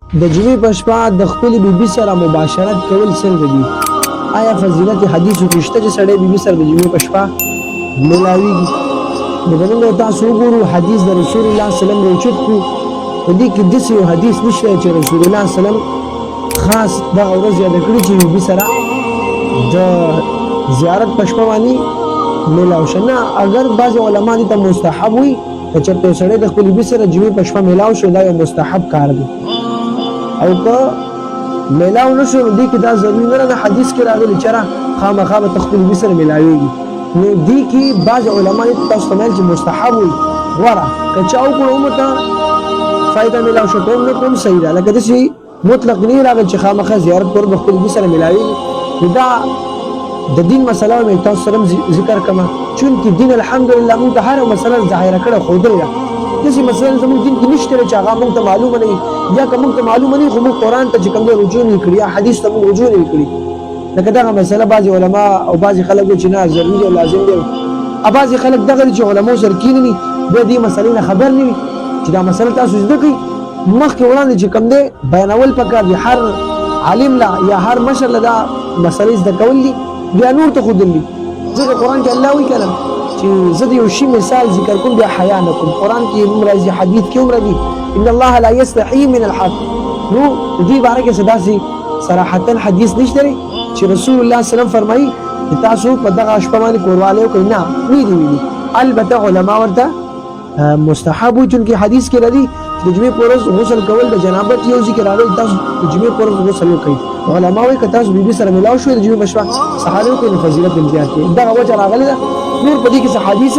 د جمعې په شپه د خپلې بیبي سره مباشرت کول څنګه دي؟ آیا فضیلت حدیثو کې شته چې سړی بیبي سره د جمعې په شپه ملاویږي؟ نو که موږ تاسو وګورو حدیث د رسول الله صلی الله علیه وسلم راوچت کړو، په دې کې داسې یو حدیث نشته چې رسول الله صلی الله علیه وسلم خاص دغه ورځ یاده کړي چې بیبي سره د زیارت په شپه باندې ملاو شه. نه، اگر بعض علما دې ته مستحب وي که چېرته یو سړی د خپل بیبي سره جمعې په شپه ملاو شو، دا یو مستحب کار دی. او که ملاو نشو نو دې کې دا ضروري نه ده حدیث کې راغلي چې خامخا به ته خپل بیبي سره ملاویږي. نو دې کې بعض علما دې تاسو ته ویل چې مستحب وي غوره که چا وکړو هم ته فایده ملاو شو کوم نه کوم صحیح ده، لکه داسې مطلق نه راغلی چې خامخا زیارت کول به خپل بیبي سره ملاویږي. نو دا د دین مسله مې تاسو سره ذکر کړم، چونکې دین الحمدلله موږ ته هره مسله ظاهره کړه ښودلې ده. داسې مسله زموږ دین کې نشته چې هغه موږ ته معلومه نه وي، یا که موږ ته معلومه نه وي خو موږ قرآن ته چې کوم دی رجوع نه کړي یا حدیث ته موږ رجوع نه کړي. لکه دغه مسله بعضې علما او بعضې خلک وایي چې نه ضروري او لازم دی، او بعضې خلک دغه دي چې علماو سره کښېني بیا دې مسلې نه خبر نه وي چې دا مسله تاسو زده کړئ. مخکې وړاندې چې کوم دی بیانول پکار دي، هر عالم لا یا هر مشر له دا مسلې زده کول دي بیا نور ته ښودل دي. ځکه قرآن کې الله وایي که نه چې زه د یو شي مثال ذکر کوم بیا حیا نه کوم. قرآن کې هم راځي، حدیث کې هم راځي ان الله لا یستحیی من الحق. نو دې باره کې څه داسې صراحتا حدیث نشته دی چې رسول الله صلی الله علیه وسلم فرمایي چې تاسو په دغه شپه باندې کوروالی وکړئ. نه، نه دي ویلي. البته علما ورته مستحب وي، چونکې حدیث کې راځي چې د جمعې په ورځ غسل کول د جنابت یو ذکر راغلی تاسو د جمعې په ورځ غسل وکړئ. علما وایي که تاسو بیبي سره ملاو شوئ د جمعې په شپه سهار وکړئ نو فضیلت یې زیات دی. دغه وجه راغلی ده. نور په دې کې څه حدیث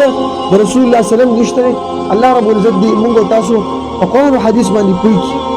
د رسول الله صلی الله علیه وسلم نشته دی. الله رب العزت دې موږ او تاسو په قرآن او حدیث باندې پوه کړي.